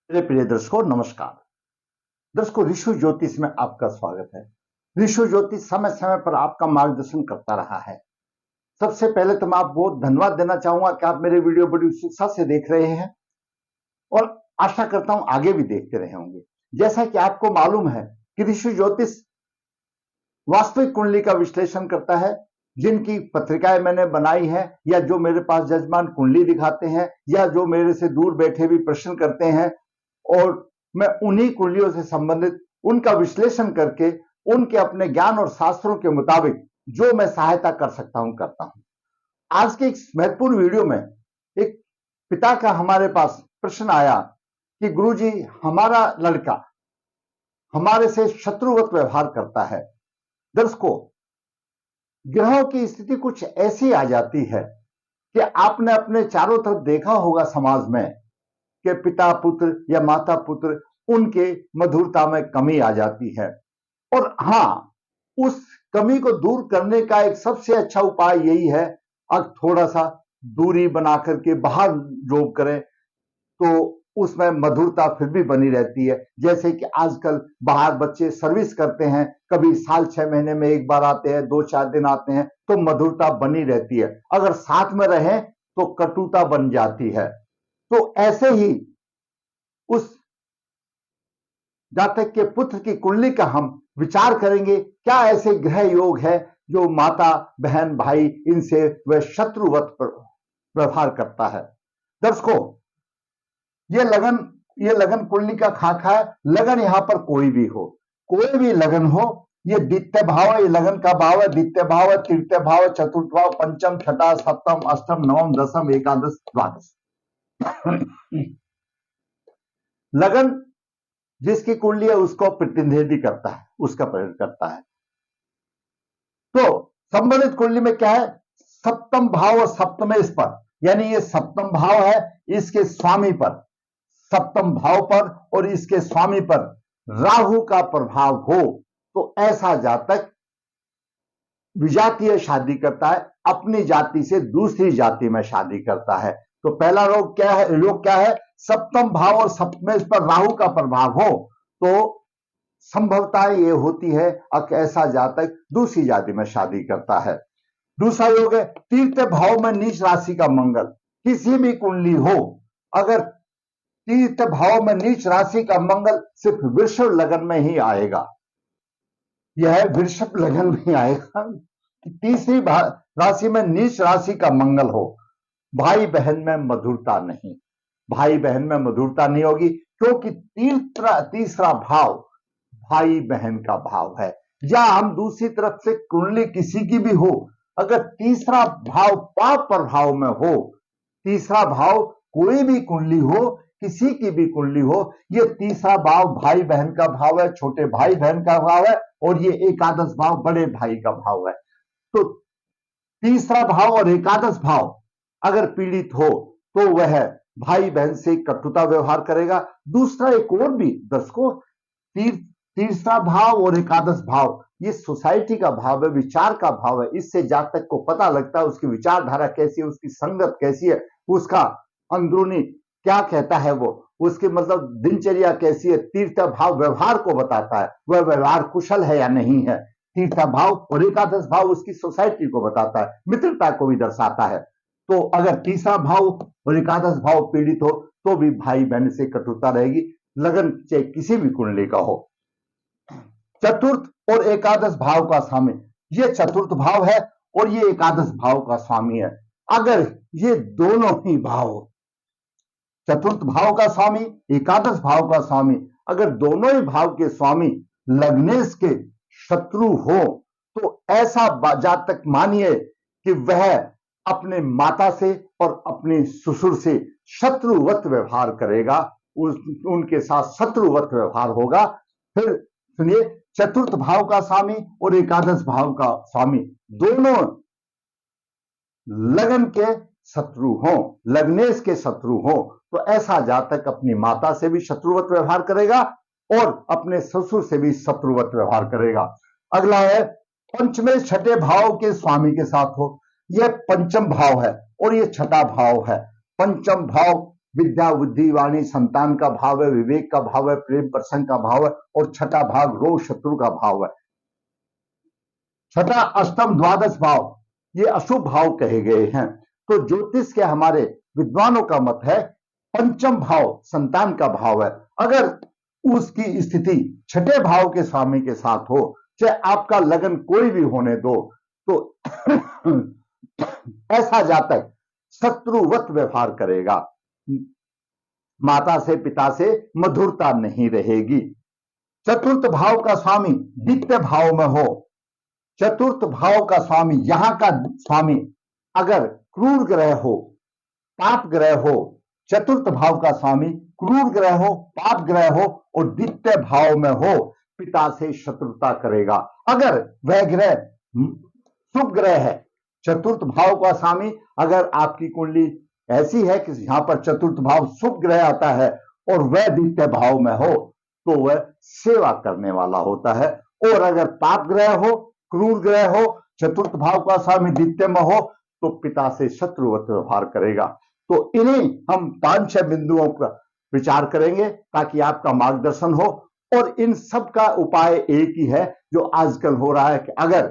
मेरे प्रिय दर्शकों, नमस्कार। दर्शकों, ऋषु ज्योतिष में आपका स्वागत है। ऋषु ज्योतिष समय समय पर आपका मार्गदर्शन करता रहा है। सबसे पहले तो मैं आपको बहुत धन्यवाद देना चाहूंगा कि आप मेरे वीडियो बड़ी उत्सुकता से देख रहे हैं और आशा करता हूं आगे भी देखते रहे होंगे। जैसा कि आपको मालूम है कि ऋषु ज्योतिष वास्तविक कुंडली का विश्लेषण करता है। जिनकी पत्रिकाएं मैंने बनाई हैं या जो मेरे पास जजमान कुंडली दिखाते हैं या जो मेरे से दूर बैठे भी प्रश्न करते हैं, और मैं उन्हीं कुंडलियों से संबंधित उनका विश्लेषण करके उनके अपने ज्ञान और शास्त्रों के मुताबिक जो मैं सहायता कर सकता हूं करता हूं। आज के इस महत्वपूर्ण वीडियो में एक पिता का हमारे पास प्रश्न आया कि गुरुजी, हमारा लड़का हमारे से शत्रुवत व्यवहार करता है। दर्शकों, ग्रहों की स्थिति कुछ ऐसी आ जाती है कि आपने अपने चारों तरफ देखा होगा समाज में कि पिता पुत्र या माता पुत्र, उनके मधुरता में कमी आ जाती है। और हां, उस कमी को दूर करने का एक सबसे अच्छा उपाय यही है, अब थोड़ा सा दूरी बना करके बाहर जॉब करें तो उसमें मधुरता फिर भी बनी रहती है। जैसे कि आजकल बाहर बच्चे सर्विस करते हैं, कभी साल 6 महीने में एक बार आते हैं, 2-4 दिन आते हैं, तो मधुरता बनी रहती है। अगर साथ में रहें तो कटुता बन जाती है। तो ऐसे ही उस जातक के पुत्र की कुंडली का हम विचार करेंगे। क्या ऐसे ग्रह योग है जो माता बहन भाई इनसे वह शत्रुवत व्यवहार करता है। दर्शकों, ये लगन कुंडली का खाका है। लगन यहां पर कोई भी लगन हो, ये द्वितीय भाव है, ये लगन का भाव है। द्वितीय भाव है, तृतीय भाव है, चतुर्थ भाव, पंचम, छठा, सप्तम, अष्टम, नवम, दसम, एकादश, द्वादश। लगन जिसकी कुंडली है उसको प्रतिनिधि करता है, उसका प्रयोग करता है। तो संबंधित कुंडली में क्या है, सप्तम भाव और सप्तमेश पर, यानी ये सप्तम भाव है, इसके स्वामी पर, सप्तम भाव पर और इसके स्वामी पर राहु का प्रभाव हो तो ऐसा जातक विजातीय शादी करता है, अपनी जाति से दूसरी जाति में शादी करता है। तो पहला योग क्या है, सप्तम भाव और सप्तमेश पर राहु का प्रभाव हो तो संभवता ये होती है कि ऐसा जातक दूसरी जाति में शादी करता है। दूसरा योग है तृतीय भाव में नीच राशि का मंगल। किसी भी कुंडली हो, अगर तृतीय भाव में नीच राशि का मंगल सिर्फ वृषभ लगन में ही आएगा, यह वृषभ लगन में आएगा। तीसरी राशि में नीच राशि का मंगल हो, भाई बहन में मधुरता नहीं, भाई बहन में मधुरता नहीं होगी, क्योंकि तीसरा भाव भाई बहन का भाव है। या हम दूसरी तरफ से कुंडली किसी की भी हो, अगर तीसरा भाव पाप प्रभाव में हो, तीसरा भाव कोई भी कुंडली हो, किसी की भी कुंडली हो, ये तीसरा भाव भाई बहन का भाव है, छोटे भाई बहन का भाव है, और ये एकादश भाव बड़े भाई का भाव है। तो तीसरा भाव और एकादश भाव अगर पीड़ित हो तो वह भाई बहन से कटुता व्यवहार करेगा। दूसरा एक और भी दर्शकों, तीसरा भाव और एकादश भाव ये सोसाइटी का भाव है, विचार का भाव है। इससे जातक को पता लगता है उसकी विचारधारा कैसी है, उसकी संगत कैसी है, उसका अंदरूनी क्या कहता है, वो उसकी मतलब दिनचर्या कैसी है। तीसरा भाव व्यवहार को बताता है, वह व्यवहार कुशल है या नहीं है। तीसरा भाव और एकादश भाव उसकी सोसाइटी को बताता है, मित्रता को भी दर्शाता है। तो अगर तीसरा भाव और एकादश भाव पीड़ित हो तो भी भाई बहन से कटुता रहेगी, लगन चाहे किसी भी कुंडली का हो। चतुर्थ और एकादश भाव का स्वामी, ये चतुर्थ भाव है और ये एकादश भाव का स्वामी है। अगर ये दोनों ही भाव, चतुर्थ भाव का स्वामी, एकादश भाव का स्वामी, अगर दोनों ही भाव के स्वामी लग्नेश के शत्रु हो तो ऐसा जातक मानिए कि वह अपने माता से और अपने ससुर से शत्रुवत व्यवहार करेगा, उनके साथ शत्रुवत व्यवहार होगा। फिर सुनिए, चतुर्थ भाव का स्वामी और एकादश भाव का स्वामी दोनों लगन के शत्रु हो, लग्नेश के शत्रु हो, तो ऐसा जातक अपनी माता से भी शत्रुवत व्यवहार करेगा और अपने ससुर से भी शत्रुवत व्यवहार करेगा। अगला है पंचमे छठे भाव के स्वामी के साथ हो, यह पंचम भाव है और यह छठा भाव है। पंचम भाव विद्या बुद्धि वाणी संतान का भाव है, विवेक का भाव है, प्रेम प्रसंग का भाव है, और छठा भाग रोग शत्रु का भाव है। छठा अष्टम द्वादश भाव ये अशुभ भाव कहे गए हैं। तो ज्योतिष के हमारे विद्वानों का मत है पंचम भाव संतान का भाव है। अगर उसकी स्थिति छठे भाव के स्वामी के साथ हो, चाहे आपका लगन कोई भी होने दो, तो ऐसा जातक शत्रुवत व्यवहार करेगा, माता से पिता से मधुरता नहीं रहेगी। चतुर्थ भाव का स्वामी द्वितीय भाव में हो, चतुर्थ भाव का स्वामी यहां का स्वामी अगर क्रूर ग्रह हो, पाप ग्रह हो, चतुर्थ भाव का स्वामी क्रूर ग्रह हो, पाप ग्रह हो और द्वितीय भाव में हो, पिता से शत्रुता करेगा। अगर वह ग्रह शुभ ग्रह है, चतुर्थ भाव का स्वामी अगर आपकी कुंडली ऐसी है कि यहां पर चतुर्थ भाव शुभ ग्रह आता है और वह द्वितीय भाव में हो, तो वह सेवा करने वाला होता है। और अगर पाप ग्रह हो, क्रूर ग्रह हो, चतुर्थ भाव का स्वामी द्वितीय में हो, तो पिता से शत्रुवत व्यवहार करेगा। तो इन्हीं हम 5-6 बिंदुओं पर विचार करेंगे ताकि आपका मार्गदर्शन हो। और इन सब का उपाय एक ही है जो आजकल हो रहा है कि अगर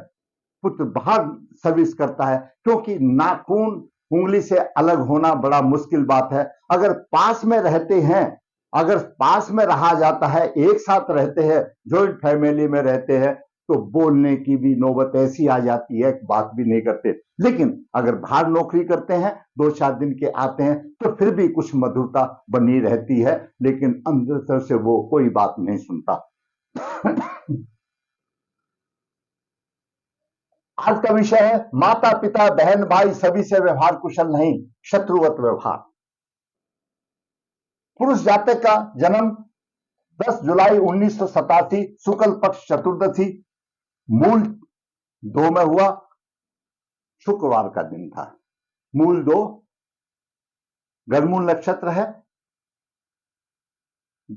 पुत्र बाहर सर्विस करता है, क्योंकि नाखून उंगली से अलग होना बड़ा मुश्किल बात है। अगर पास में रहते हैं, अगर पास में रहा जाता है, एक साथ रहते हैं, जॉइंट फैमिली में रहते हैं, तो बोलने की भी नौबत ऐसी आ जाती है, बात भी नहीं करते। लेकिन अगर बाहर नौकरी करते हैं, 2-4 दिन के आते हैं, तो फिर भी कुछ मधुरता बनी रहती है, लेकिन अंदर से वो कोई बात नहीं सुनता। आज का विषय है माता पिता बहन भाई सभी से व्यवहार कुशल नहीं, शत्रुवत व्यवहार। पुरुष जातक का जन्म 10 जुलाई 1987 शुक्ल पक्ष चतुर्दशी मूल 2 में हुआ, शुक्रवार का दिन था। मूल 2 गर्मूल नक्षत्र है।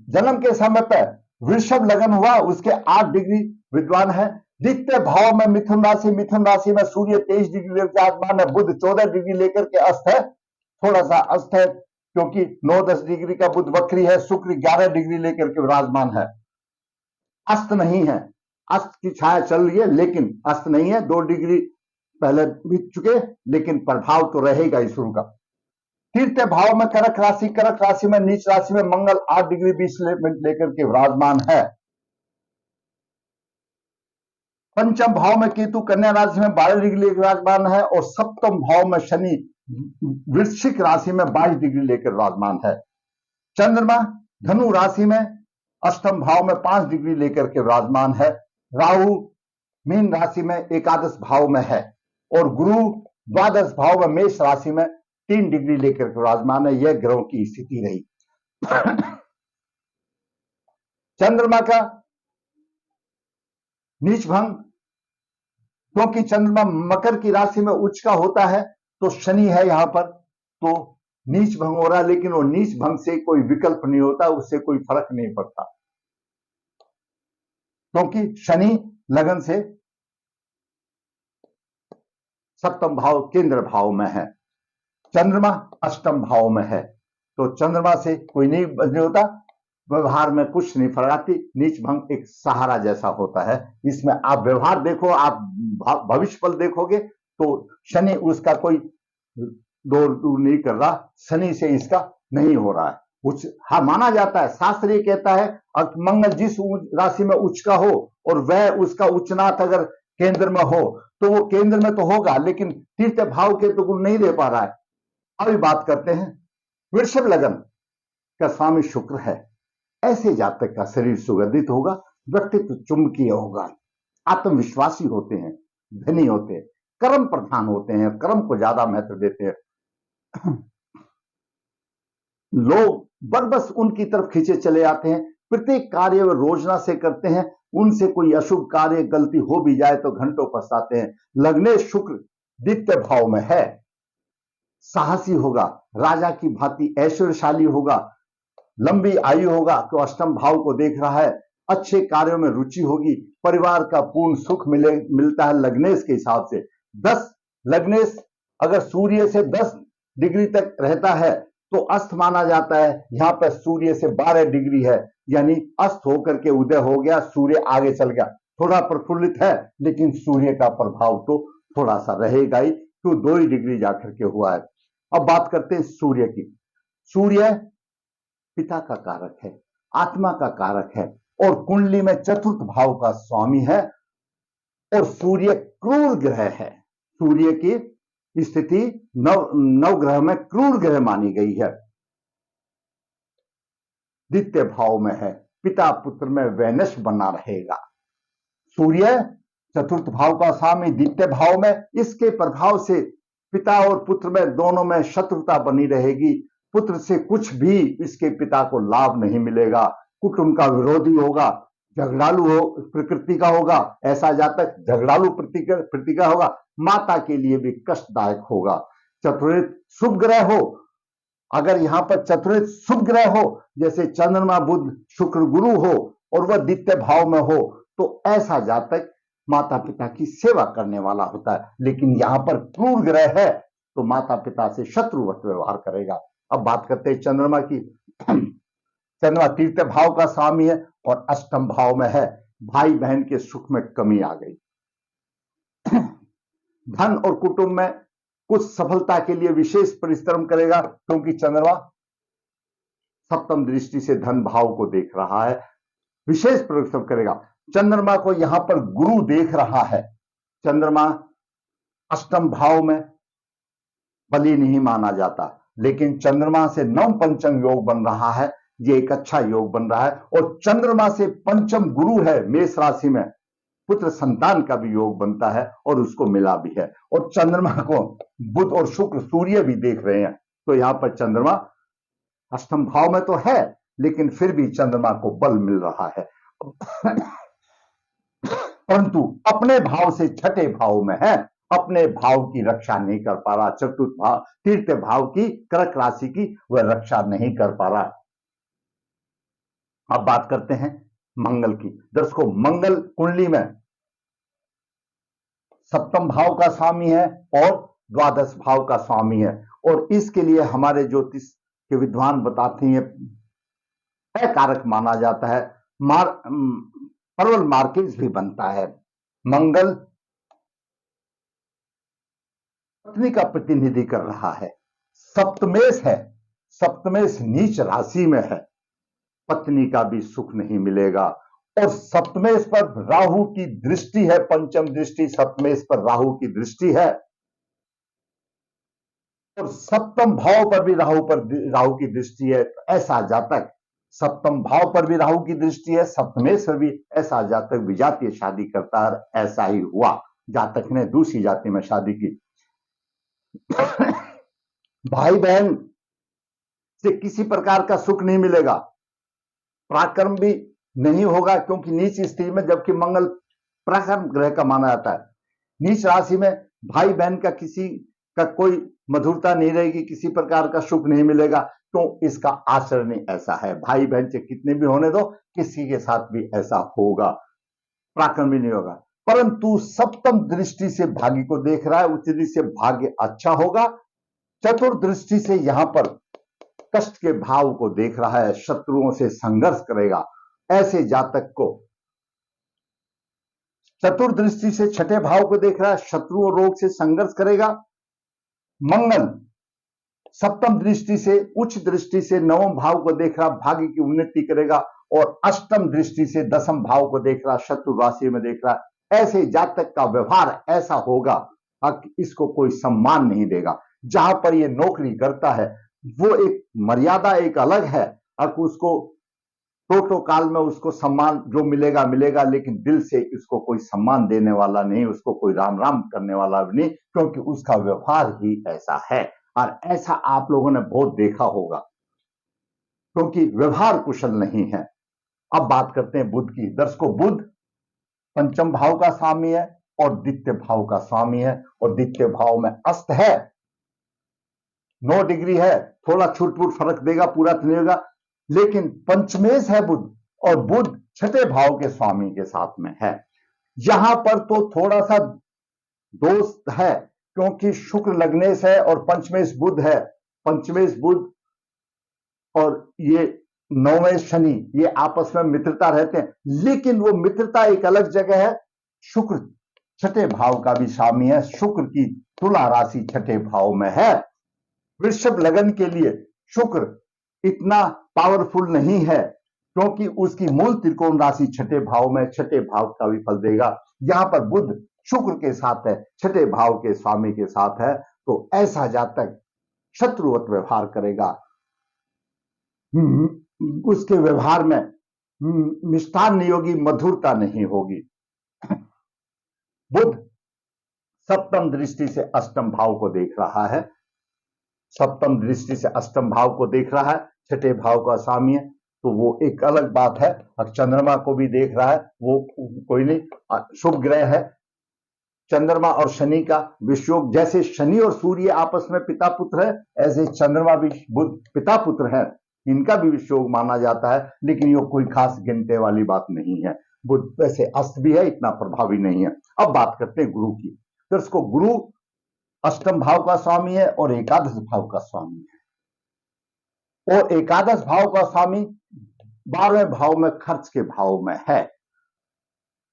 जन्म के समय पर वृषभ लगन हुआ, उसके 8 डिग्री विद्वान है। द्वितीय भाव में मिथुन राशि में सूर्य 23 डिग्री विराजमान है, बुध 14 डिग्री लेकर के अस्त है, थोड़ा सा अस्त है क्योंकि 9-10 डिग्री का बुध वक्री है। शुक्र 11 डिग्री लेकर के विराजमान है, अस्त नहीं है, अस्त की छाया चल रही है लेकिन अस्त नहीं है। 2 डिग्री पहले बीत चुके, लेकिन प्रभाव तो रहेगा ईश्वर का। तृतीय भाव में कर्क राशि में नीच राशि में मंगल 8 डिग्री 20 मिनट लेकर के विराजमान है। पंचम भाव में केतु कन्या राशि में 12 डिग्री विराजमान है और सप्तम भाव में शनि वृश्चिक राशि में 22 डिग्री लेकर विराजमान है। चंद्रमा धनु राशि में अष्टम भाव में 5 डिग्री लेकर के विराजमान है। राहु मीन राशि में एकादश भाव में है और गुरु द्वादश भाव में मेष राशि में 3 डिग्री लेकर के विराजमान है। यह ग्रहों की स्थिति रही। चंद्रमा का नीच भंग, क्योंकि चंद्रमा मकर की राशि में उच्च का होता है, तो शनि है यहां पर, तो नीच भंग हो रहा है। लेकिन वो नीच भंग से कोई विकल्प नहीं होता, उससे कोई फर्क नहीं पड़ता, क्योंकि शनि लगन से सप्तम भाव केंद्र भाव में है, चंद्रमा अष्टम भाव में है, तो चंद्रमा से कोई नहीं होता, व्यवहार में कुछ नहीं फर्क। नीच भंग एक सहारा जैसा होता है। इसमें आप व्यवहार देखो, आप भविष्य फल देखोगे तो शनि उसका कोई दूर नहीं कर रहा, शनि से इसका नहीं हो रहा है। उच्च हाँ माना जाता है, शास्त्र ये कहता है मंगल जिस राशि में उच्च का हो और वह उसका उच्चनाथ अगर केंद्र में हो तो वो केंद्र में तो होगा, लेकिन तीर्थ भाव के तो गुण नहीं दे पा रहा है। अभी बात करते हैं वृषभ लगन का स्वामी शुक्र है। ऐसे जातक का शरीर सुगंधित होगा, व्यक्तित्व चुंबकीय होगा, आत्मविश्वासी होते हैं, धनी होते हैं, कर्म प्रधान होते हैं, कर्म को ज्यादा महत्व देते हैं। लोग बस उनकी तरफ खींचे चले आते हैं। प्रत्येक कार्य वे रोजना से करते हैं, उनसे कोई अशुभ कार्य गलती हो भी जाए तो घंटों पछताते हैं। लग्नेश शुक्र द्वितीय भाव में है, साहसी होगा, राजा की भांति ऐश्वर्यशाली होगा, लंबी आयु होगा, तो अष्टम भाव को देख रहा है, अच्छे कार्यों में रुचि होगी, परिवार का पूर्ण सुख मिलता है लग्नेश के हिसाब से। 10 लग्नेश अगर सूर्य से 10 डिग्री तक रहता है तो अस्त माना जाता है। यहां पर सूर्य से 12 डिग्री है, यानी अस्त होकर के उदय हो गया, सूर्य आगे चल गया, थोड़ा प्रफुल्लित है, लेकिन सूर्य का प्रभाव तो थोड़ा सा रहेगा ही, तो 2 ही डिग्री जाकर के हुआ है। अब बात करते हैं सूर्य की। सूर्य पिता का कारक है, आत्मा का कारक है, और कुंडली में चतुर्थ भाव का स्वामी है, और सूर्य क्रूर ग्रह है। सूर्य की स्थिति नवग्रह में क्रूर ग्रह मानी गई है। द्वितीय भाव में है, पिता पुत्र में वैनश बना रहेगा। सूर्य चतुर्थ भाव का स्वामी द्वितीय भाव में, इसके प्रभाव से पिता और पुत्र में दोनों में शत्रुता बनी रहेगी। पुत्र से कुछ भी इसके पिता को लाभ नहीं मिलेगा, कुटुंब का विरोधी होगा, झगड़ालू हो प्रकृति का होगा, ऐसा जातक झगड़ालू प्रकृति का होगा, माता के लिए भी कष्टदायक होगा। चतुर्थ शुभ ग्रह हो, अगर यहां पर चतुर्थ शुभ ग्रह हो, जैसे चंद्रमा बुध शुक्र गुरु हो, और वह द्वितीय भाव में हो, तो ऐसा जातक माता पिता की सेवा करने वाला होता है। लेकिन यहां पर क्रूर ग्रह है, तो माता पिता से शत्रुवत व्यवहार करेगा। अब बात करते हैं चंद्रमा की। चंद्रमा तृतीय भाव का स्वामी है और अष्टम भाव में है। भाई बहन के सुख में कमी आ गई। धन और कुटुंब में कुछ सफलता के लिए विशेष परिश्रम करेगा, क्योंकि चंद्रमा सप्तम दृष्टि से धन भाव को देख रहा है, विशेष परिश्रम करेगा। चंद्रमा को यहां पर गुरु देख रहा है। चंद्रमा अष्टम भाव में बली नहीं माना जाता, लेकिन चंद्रमा से नव पंचम योग बन रहा है, ये एक अच्छा योग बन रहा है। और चंद्रमा से पंचम गुरु है मेष राशि में, पुत्र संतान का भी योग बनता है, और उसको मिला भी है। और चंद्रमा को बुध और शुक्र सूर्य भी देख रहे हैं, तो यहां पर चंद्रमा अष्टम भाव में तो है, लेकिन फिर भी चंद्रमा को बल मिल रहा है। परंतु अपने भाव से छठे भाव में है, अपने भाव की रक्षा नहीं कर पा रहा। चतुर्थ भाव तृतीय भाव की कर्क राशि की वह रक्षा नहीं कर पा रहा। अब बात करते हैं मंगल की। दर्शकों, मंगल कुंडली में सप्तम भाव का स्वामी है और द्वादश भाव का स्वामी है, और इसके लिए हमारे ज्योतिष के विद्वान बताते हैं कारक माना जाता है। परवल मार्किंग भी बनता है। मंगल पत्नी का प्रतिनिधि कर रहा है, सप्तमेश है, सप्तमेश नीच राशि में है, पत्नी का भी सुख नहीं मिलेगा। और सप्तमेश पर राहु की दृष्टि है, पंचम दृष्टि सप्तमेश पर राहु की दृष्टि है, और सप्तम भाव पर भी राहु की दृष्टि है। तो ऐसा जातक, सप्तम भाव पर भी राहु की दृष्टि है, सप्तमेश पर भी, ऐसा जातक विजातीय शादी करता है। ऐसा ही हुआ, जातक ने दूसरी जाति में शादी की। भाई बहन से किसी प्रकार का सुख नहीं मिलेगा, पराक्रम भी नहीं होगा, क्योंकि नीच स्थिति में, जबकि मंगल पराक्रम ग्रह का माना जाता है, नीच राशि में भाई बहन का किसी का कोई मधुरता नहीं रहेगी, किसी प्रकार का सुख नहीं मिलेगा। तो इसका आचरण ऐसा है, भाई बहन से कितने भी होने दो, किसी के साथ भी ऐसा होगा, पराक्रम भी नहीं होगा। परंतु सप्तम दृष्टि से भाग्य को देख रहा है, उच्च दृष्टि से भाग्य अच्छा होगा। चतुर्दृष्टि से यहां पर कष्ट के भाव को देख रहा है, शत्रुओं से संघर्ष करेगा। ऐसे जातक को चतुर्दृष्टि से छठे भाव को देख रहा है, शत्रु और रोग से संघर्ष करेगा। मंगल सप्तम दृष्टि से, उच्च दृष्टि से नवम भाव को देख रहा, भाग्य की उन्नति करेगा। और अष्टम दृष्टि से दसम भाव को देख रहा, शत्रु राशि में देख रहा। ऐसे जातक का व्यवहार ऐसा होगा कि इसको कोई सम्मान नहीं देगा। जहां पर ये नौकरी करता है वो एक मर्यादा एक अलग है, अब उसको टोटो काल में उसको सम्मान जो मिलेगा मिलेगा, लेकिन दिल से इसको कोई सम्मान देने वाला नहीं, उसको कोई राम राम करने वाला भी नहीं, क्योंकि उसका व्यवहार ही ऐसा है। और ऐसा आप लोगों ने बहुत देखा होगा, क्योंकि व्यवहार कुशल नहीं है। अब बात करते हैं बुध की। दर्शकों, बुध पंचम भाव का स्वामी है और द्वितीय भाव का स्वामी है, और द्वितीय भाव में अस्त है, 9 डिग्री है, थोड़ा छूट फूट फर्क देगा, पूरा तो नहीं होगा, लेकिन पंचमेश है बुध, और बुध छठे भाव के स्वामी के साथ में है। यहां पर तो थोड़ा सा दोष है, क्योंकि शुक्र लग्नेश है और पंचमेश बुध है। पंचमेश बुध और ये नौवें शनि, ये आपस में मित्रता रहते हैं, लेकिन वो मित्रता एक अलग जगह है। शुक्र छठे भाव का भी स्वामी है, शुक्र की तुला राशि छठे भाव में है। वृषभ लगन के लिए शुक्र इतना पावरफुल नहीं है, क्योंकि उसकी मूल त्रिकोण राशि छठे भाव में, छठे भाव का भी फल देगा। यहां पर बुध शुक्र के साथ है, छठे भाव के स्वामी के साथ है, तो ऐसा जातक शत्रुवत व्यवहार करेगा। उसके व्यवहार में मिष्टान योगी मधुरता नहीं होगी। बुध सप्तम दृष्टि से अष्टम भाव को देख रहा है, सप्तम दृष्टि से अष्टम भाव को देख रहा है, छठे भाव का स्वामी है, तो वो एक अलग बात है। और चंद्रमा को भी देख रहा है, वो कोई नहीं, शुभ ग्रह है। चंद्रमा और शनि का विषयोग, जैसे शनि और सूर्य आपस में पिता पुत्र है, ऐसे चंद्रमा भी बुध पिता पुत्र है, इनका भी विषयोग माना जाता है, लेकिन ये कोई खास गिनते वाली बात नहीं है। बुध वैसे अस्त भी है, इतना प्रभावी नहीं है। अब बात करते हैं गुरु की। दर्शकों, गुरु अष्टम भाव का स्वामी है और एकादश भाव का स्वामी है, और एकादश भाव का स्वामी 12वें भाव में खर्च के भाव में है।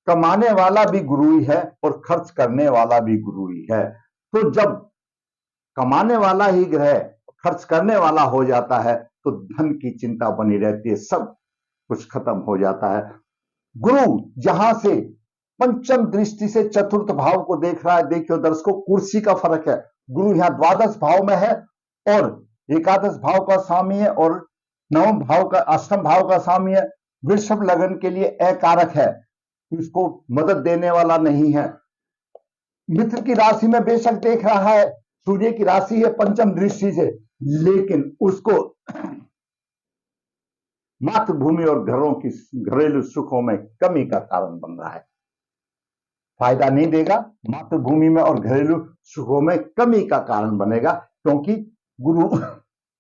कमाने वाला भी गुरु ही है और खर्च करने वाला भी गुरु ही है। तो जब कमाने वाला ही ग्रह खर्च करने वाला हो जाता है, तो धन की चिंता बनी रहती है, सब कुछ खत्म हो जाता है। गुरु जहां से पंचम दृष्टि से चतुर्थ भाव को देख रहा है, देखियो दर्शकों, कुर्सी का फर्क है। गुरु यहां द्वादश भाव में है और एकादश भाव का स्वामी है, और नवम भाव का, अष्टम भाव का स्वामी है। वृषभ लगन के लिए अकारक है, इसको मदद देने वाला नहीं है। मित्र की राशि में बेशक देख रहा है, सूर्य की राशि है पंचम दृष्टि से, लेकिन उसको मातृभूमि और घरों की घरेलू सुखों में कमी का कारण बन रहा है। फायदा नहीं देगा, मातृभूमि में और घरेलू सुखों में कमी का कारण बनेगा, क्योंकि गुरु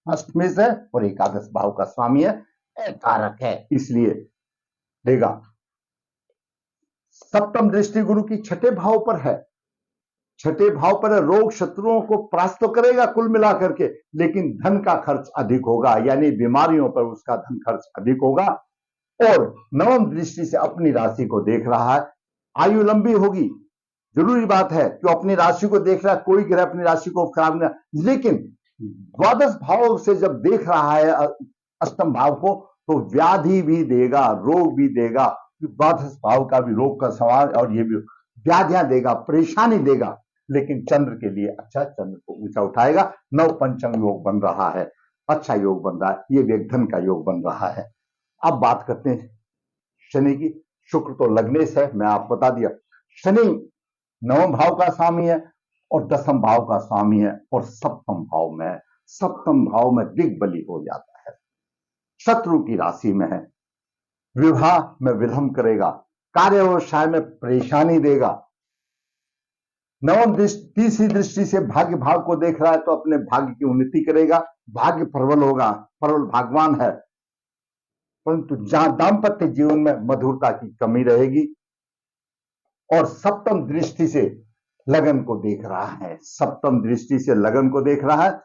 अष्टमी से और एकादश भाव का स्वामी है, कारक है, इसलिए देगा। सप्तम दृष्टि गुरु की छठे भाव पर है, छठे भाव पर रोग शत्रुओं को परास्त तो करेगा कुल मिलाकर के, लेकिन धन का खर्च अधिक होगा, यानी बीमारियों पर उसका धन खर्च अधिक होगा। और नवम दृष्टि से अपनी राशि को देख रहा है, आयु लंबी होगी, जरूरी बात है कि अपनी राशि को देख रहा है, कोई ग्रह अपनी राशि को खराब नहीं, लेकिन द्वादश भाव से जब देख रहा है अष्टम भाव को, तो व्याधि भी देगा, रोग भी देगा, द्वादश भाव का भी रोग का सवाल, और ये भी व्याधियां देगा, परेशानी देगा, लेकिन चंद्र के लिए अच्छा, चंद्र को ऊंचा उठाएगा। नव पंचम योग बन रहा है, अच्छा योग बन रहा है, ये व्यक्धन का योग बन रहा है। अब बात करते हैं शनि की। शुक्र तो लगने से मैं आपको बता दिया, शनि नवम भाव का स्वामी है और दसम भाव का स्वामी है, और सप्तम भाव में है। सप्तम भाव में दिग्बली हो जाता है, शत्रु की राशि में है, विवाह में विलंब करेगा, कार्य व्यवसाय में परेशानी देगा। नवम तीसरी दृष्टि से भाग्य भाव को देख रहा है, तो अपने भाग्य की उन्नति करेगा, भाग्य प्रबल होगा, प्रबल भाग्यवान है, परंतु जहां दाम्पत्य जीवन में मधुरता की कमी रहेगी। और सप्तम दृष्टि से लगन को देख रहा है, सप्तम दृष्टि से लगन को देख रहा है,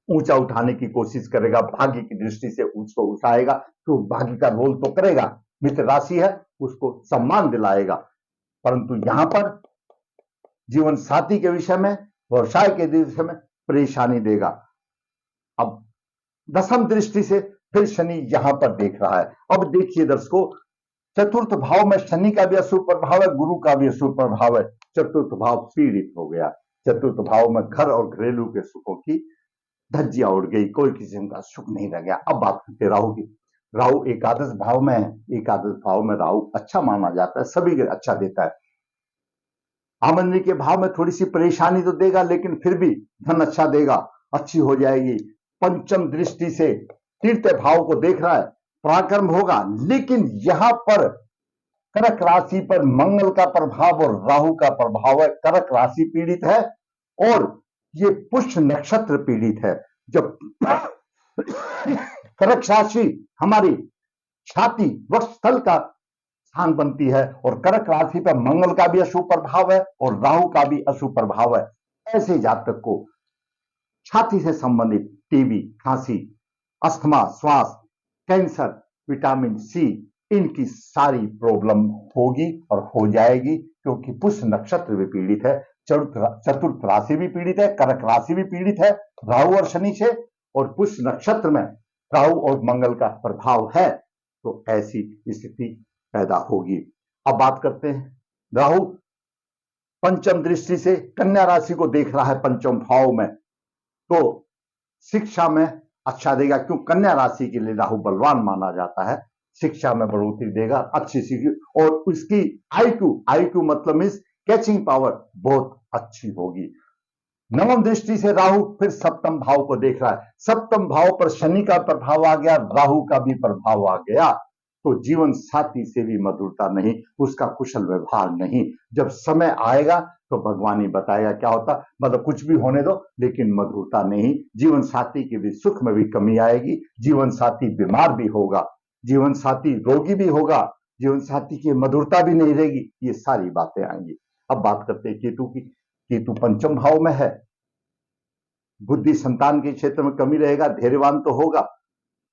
ऊंचा उठाने की कोशिश करेगा, भाग्य की दृष्टि से उसको उठाएगा, तो भाग्य का रोल तो करेगा, मित्र राशि है, उसको सम्मान दिलाएगा, परंतु यहां पर जीवन साथी के विषय में, व्यवसाय के विषय में परेशानी देगा। अब दसम दृष्टि से फिर शनि यहां पर देख रहा है। अब देखिए दर्शकों, चतुर्थ भाव में शनि का भी अशुभ प्रभाव है, गुरु का भी अशुभ प्रभाव है, चतुर्थ भाव पीड़ित हो गया। चतुर्थ भाव में घर और घरेलू के सुखों की धज्जियां उड़ गई, कोई किस्म का सुख नहीं रह गया। अब बात करते राहु की। राहु एकादश भाव में है, एकादश भाव में राहु अच्छा माना जाता है, सभी अच्छा देता है। आमदनी के भाव में थोड़ी सी परेशानी तो देगा, लेकिन फिर भी धन अच्छा देगा, अच्छी हो जाएगी। पंचम दृष्टि से तीर्थ भाव को देख रहा है, पराक्रम होगा, लेकिन यहां पर कर्क राशि पर मंगल का प्रभाव और राहु का प्रभाव है। कर्क राशि पीड़ित है और ये पुष्य नक्षत्र पीड़ित है। जब कर्क राशि हमारी छाती वक्षस्थल का स्थान बनती है, और कर्क राशि पर मंगल का भी अशुभ प्रभाव है और राहु का भी अशुभ प्रभाव है। ऐसे जातक को छाती से संबंधित टीबी, खांसी, अस्थमा, श्वास, कैंसर, विटामिन सी, इनकी सारी प्रॉब्लम होगी और हो जाएगी, क्योंकि पुष्य नक्षत्र भी पीड़ित है, चतुर्थ राशि भी पीड़ित है, कर्क राशि भी पीड़ित है राहु और शनि से, और पुष्य नक्षत्र में राहु और मंगल का प्रभाव है, तो ऐसी स्थिति पैदा होगी। अब बात करते हैं, राहु पंचम दृष्टि से कन्या राशि को देख रहा है पंचम भाव में, तो शिक्षा में अच्छा देगा, क्यों कन्या राशि के लिए राहु बलवान माना जाता है, शिक्षा में बढ़ोतरी देगा, अच्छी सीखी, और उसकी आईक्यू मतलब मीन्स कैचिंग पावर बहुत अच्छी होगी। नवम दृष्टि से राहु फिर सप्तम भाव को देख रहा है, सप्तम भाव पर शनि का प्रभाव आ गया, राहु का भी प्रभाव आ गया, तो जीवन साथी से भी मधुरता नहीं, उसका कुशल व्यवहार नहीं। जब समय आएगा तो भगवान ही बताएगा क्या होता, मतलब कुछ भी होने दो, लेकिन मधुरता नहीं, जीवन साथी के भी सुख में भी कमी आएगी, जीवन साथी बीमार भी होगा, जीवन साथी रोगी भी होगा, जीवन साथी की मधुरता भी नहीं रहेगी, ये सारी बातें आएंगी। अब बात करते हैं केतु की। केतु पंचम भाव में है, बुद्धि संतान के क्षेत्र में कमी रहेगा, धैर्यवान तो होगा,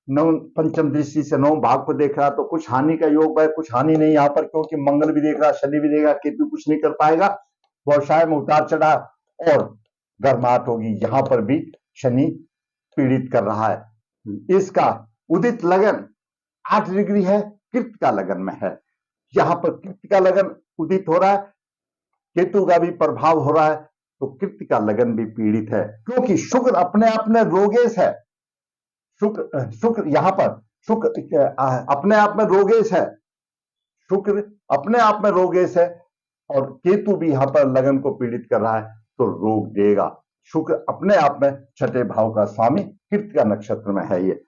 नव पंचम दृष्टि से नौ भाग को देख रहा, तो कुछ हानि का योग है, कुछ हानि नहीं यहां पर, क्योंकि मंगल भी देख रहा, शनि भी देगा, केतु कुछ नहीं कर पाएगा, व्यवसाय में उतार चढ़ाव और गर्माहट होगी, यहां पर भी शनि पीड़ित कर रहा है। इसका उदित लगन 8 डिग्री है, कृत्तिका लगन में है, यहां पर कृत्तिका लगन उदित हो रहा है, केतु का भी प्रभाव हो रहा है, तो कृत्तिका लगन भी पीड़ित है, क्योंकि शुक्र अपने आप में रोगेश है, शुक्र यहां पर शुक्र अपने आप में रोगेश है, शुक्र अपने आप में रोगेश है, और केतु भी यहां पर लगन को पीड़ित कर रहा है, तो रोग देगा। शुक्र अपने आप में छठे भाव का स्वामी कृत्तिका नक्षत्र में है, ये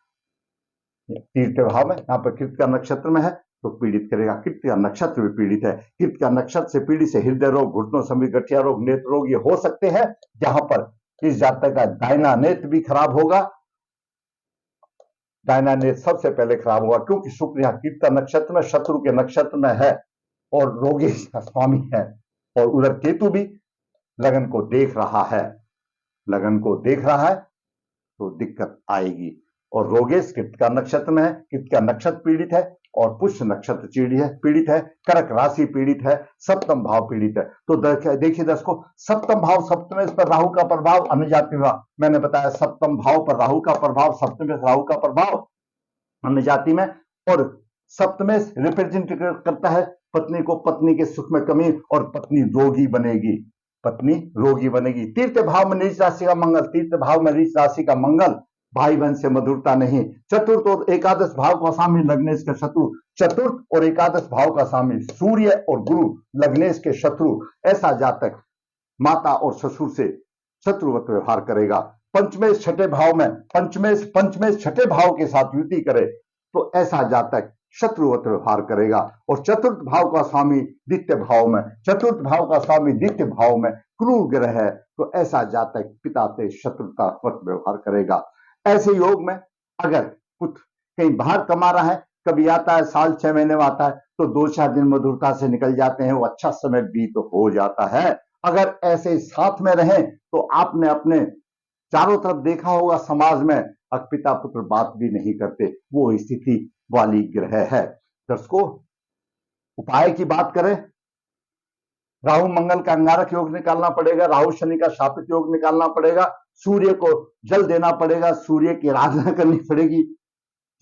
तीसरे भाव में यहां पर कृत्तिका नक्षत्र में है, तो पीड़ित करेगा। कृत्तिका नक्षत्र भी पीड़ित है, कृत्तिका नक्षत्र से पीड़ित से हृदय रोग, घुटनों संबंधी गठिया रोग, नेत्र रोग ये हो सकते हैं, जहां पर इस जातक का दाहिना नेत्र भी खराब होगा, दाहिना नेत्र सबसे पहले खराब होगा, क्योंकि शुक्र यहाँ कृत्तिका नक्षत्र में शत्रु के नक्षत्र में है और रोगेश का स्वामी है, और उधर केतु भी लगन को देख रहा है, लगन को देख रहा है, तो दिक्कत आएगी। और रोगेश कृत्तिका नक्षत्र में है, कृत्तिका नक्षत्र पीड़ित है, और पुष्य नक्षत्र पीड़ित है, कर्क राशि पीड़ित है, सप्तम भाव पीड़ित है। तो देखिए दर्शकों, सप्तम भाव सप्तमेश पर राहु का प्रभाव, अन्य जाति में मैंने बताया सप्तम भाव पर राहु का प्रभाव, सप्तमेश राहु का प्रभाव अन्य जाति में, और सप्तमेश रिप्रेजेंट करता है पत्नी को, पत्नी के सुख में कमी, और पत्नी रोगी बनेगी, पत्नी रोगी बनेगी। तीर्थ भाव में नीच राशि का मंगल, तीर्थ भाव में नीच राशि का मंगल, भाई बहन से मधुरता नहीं। चतुर्थ और एकादश भाव का स्वामी लग्नेश के शत्रु, चतुर्थ और एकादश भाव का स्वामी सूर्य और गुरु लग्नेश के शत्रु, ऐसा जातक माता और ससुर से शत्रुवत व्यवहार करेगा। पंचमेश छठे भाव में, पंचमेश छठे भाव के साथ युति करे, तो ऐसा जातक शत्रुवत व्यवहार करेगा। और चतुर्थ भाव का स्वामी द्वितीय भाव में, चतुर्थ भाव का स्वामी द्वितीय भाव में क्रूर ग्रह है, तो ऐसा जातक पिता से शत्रुतावत व्यवहार करेगा। ऐसे योग में अगर पुत्र कहीं बाहर कमा रहा है, कभी आता है साल 6 महीने में आता है, तो 2-4 दिन मधुरता से निकल जाते हैं, वो अच्छा समय बीत हो जाता है। अगर ऐसे साथ में रहें, तो आपने अपने चारों तरफ देखा होगा समाज में पिता पुत्र बात भी नहीं करते, वो स्थिति वाली ग्रह है। दर्शकों, उपाय की बात करें, राहु मंगल का अंगारक योग निकालना पड़ेगा, राहु शनि का शापित योग निकालना पड़ेगा, सूर्य को जल देना पड़ेगा, सूर्य की आराधना करनी पड़ेगी।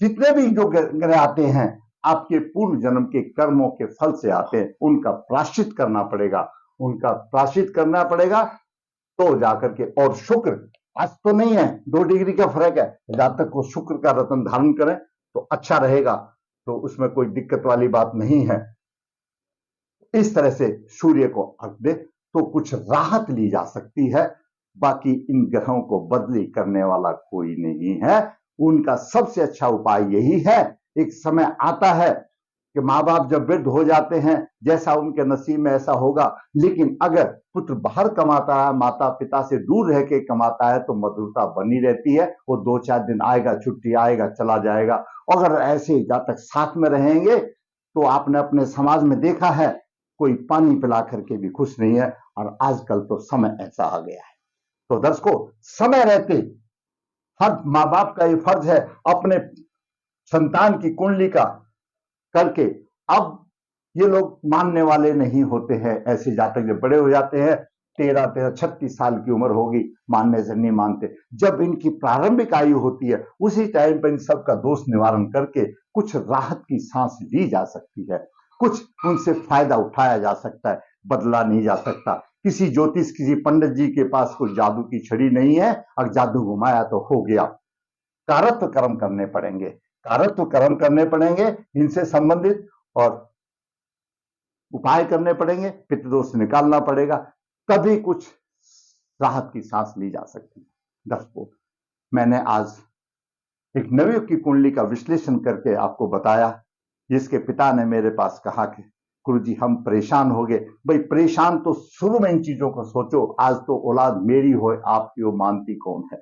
जितने भी जो ग्रह आते हैं आपके पूर्व जन्म के कर्मों के फल से आते हैं, उनका प्रायश्चित करना पड़ेगा, उनका प्रायश्चित करना पड़ेगा, तो जाकर के। और शुक्र आज तो नहीं है, 2 डिग्री का फर्क है, जातक को शुक्र का रत्न धारण करें तो अच्छा रहेगा, तो उसमें कोई दिक्कत वाली बात नहीं है। इस तरह से सूर्य को अर्घ दे तो कुछ राहत ली जा सकती है। बाकी इन ग्रहों को बदली करने वाला कोई नहीं है, उनका सबसे अच्छा उपाय यही है। एक समय आता है कि माँ बाप जब वृद्ध हो जाते हैं, जैसा उनके नसीब में ऐसा होगा, लेकिन अगर पुत्र बाहर कमाता है, माता पिता से दूर रह के कमाता है, तो मधुरता बनी रहती है। वो 2-4 दिन आएगा, छुट्टी आएगा, चला जाएगा। अगर ऐसे जातक साथ में रहेंगे, तो आपने अपने समाज में देखा है, कोई पानी पिला करके भी खुश नहीं है, और आजकल तो समय ऐसा आ गया है। तो दर्शकों, समय रहते हर माँ बाप का ये फर्ज है अपने संतान की कुंडली का करके, अब ये लोग मानने वाले नहीं होते हैं। ऐसे जातक जब बड़े हो जाते हैं, 13 36 साल की उम्र होगी, मानने से नहीं मानते। जब इनकी प्रारंभिक आयु होती है, उसी टाइम पर इन सबका दोष निवारण करके कुछ राहत की सांस ली जा सकती है, कुछ उनसे फायदा उठाया जा सकता है, बदला नहीं जा सकता। किसी ज्योतिष, किसी पंडित जी के पास कोई जादू की छड़ी नहीं है, अगर जादू घुमाया तो हो गया। कारत्व कर्म करने पड़ेंगे, कारत्व कर्म करने पड़ेंगे, इनसे संबंधित और उपाय करने पड़ेंगे, पितृदोष निकालना पड़ेगा, तभी कुछ राहत की सांस ली जा सकती है। दर्शकों, मैंने आज एक नवयुग की कुंडली का विश्लेषण करके आपको बताया, जिसके पिता ने मेरे पास कहा कि गुरुजी हम परेशान हो गए। भाई परेशान तो शुरू में इन चीजों को सोचो, आज तो औलाद मेरी हो आपकी हो, मानती कौन है।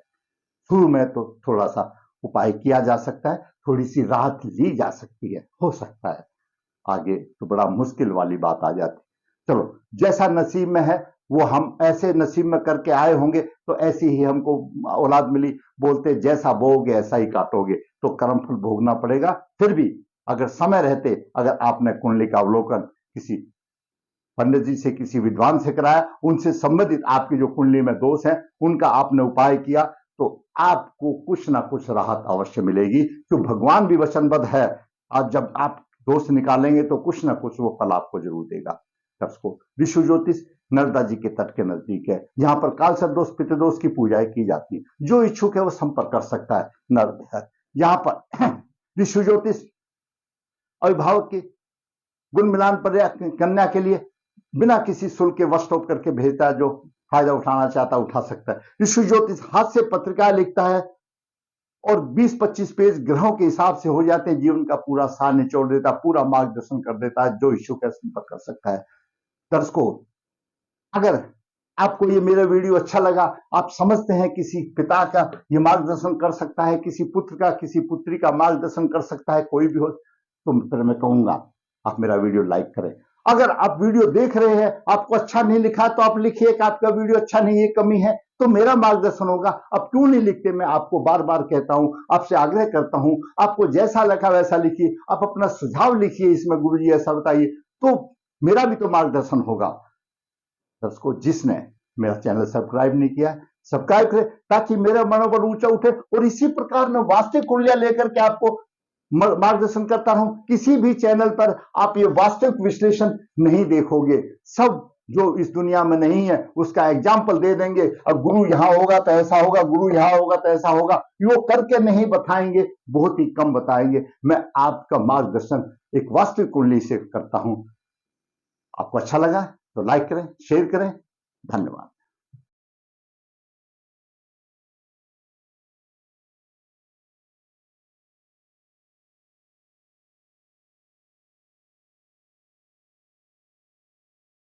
शुरू में तो थोड़ा सा उपाय किया जा सकता है, थोड़ी सी राहत ली जा सकती है, हो सकता है। आगे तो बड़ा मुश्किल वाली बात आ जाती। चलो, जैसा नसीब में है वो हम ऐसे नसीब में करके आए होंगे, तो ऐसी ही हमको औलाद मिली। बोलते जैसा बोओगे ऐसा ही काटोगे, तो कर्मफल भोगना पड़ेगा। फिर भी अगर समय रहते, अगर आपने कुंडली का अवलोकन किसी पंडित जी से, किसी विद्वान से कराया, उनसे संबंधित आपकी जो कुंडली में दोष है उनका आपने उपाय किया, तो आपको कुछ ना कुछ राहत अवश्य मिलेगी। क्यों, भगवान भी वचनबद्ध है, आज जब आप दोष निकालेंगे तो कुछ ना कुछ वो फल आपको जरूर देगा। दर्शकों, विश्व ज्योतिष नर्मदा जी के तट के नजदीक है, यहाँ पर काल सर्प दोष, पितृदोष की पूजाएं की जाती है। जो इच्छुक है वो संपर्क कर सकता है। यहाँ पर विश्व ज्योतिष अभिभावक की गुण मिलान कन्या के लिए बिना किसी शुल्क के वस्त्र करके भेजता है, जो फायदा उठाना चाहता उठा सकता है। विश्व ज्योतिष हाथ से पत्रिका लिखता है और 20-25 पेज ग्रहों के हिसाब से हो जाते हैं, जीवन का पूरा सार निचोड़ देता, पूरा मार्गदर्शन कर देता है। जो इच्छुक है संपर्क कर सकता है। दर्शकों, अगर आपको ये मेरा वीडियो अच्छा लगा, आप समझते हैं किसी पिता का ये मार्गदर्शन कर सकता है, किसी पुत्र का, किसी पुत्री का मार्गदर्शन कर सकता है, कोई भी हो, तो फिर मैं कहूंगा आप मेरा वीडियो लाइक करें। अगर आप वीडियो देख रहे हैं, आपको अच्छा नहीं लिखा, तो आप लिखिए कि आपका वीडियो अच्छा नहीं है, कमी है, तो मेरा मार्गदर्शन होगा। अब क्यों नहीं लिखते, मैं आपको बार बार कहता हूं, आपसे आग्रह करता हूं, आपको जैसा लिखा वैसा लिखिए, आप अपना सुझाव लिखिए, इसमें गुरुजी ऐसा बताइए, तो मेरा भी तो मार्गदर्शन होगा। दर्शकों, जिसने मेरा चैनल सब्सक्राइब नहीं किया, सब्सक्राइब करें, ताकि मेरा मनोबल ऊंचा उठे, और इसी प्रकार मैं वास्तविक कुंडलियां लेकर के आपको मार्गदर्शन करता रहूं। किसी भी चैनल पर आप ये वास्तविक विश्लेषण नहीं देखोगे, सब जो इस दुनिया में नहीं है उसका एग्जाम्पल दे देंगे। अब गुरु यहां होगा तो ऐसा होगा, गुरु यहां होगा तो ऐसा होगा, वो करके नहीं बताएंगे, बहुत ही कम बताएंगे। मैं आपका मार्गदर्शन एक वास्तविक कुंडली से करता हूं। आपको अच्छा लगा तो लाइक करें, शेयर करें। धन्यवाद।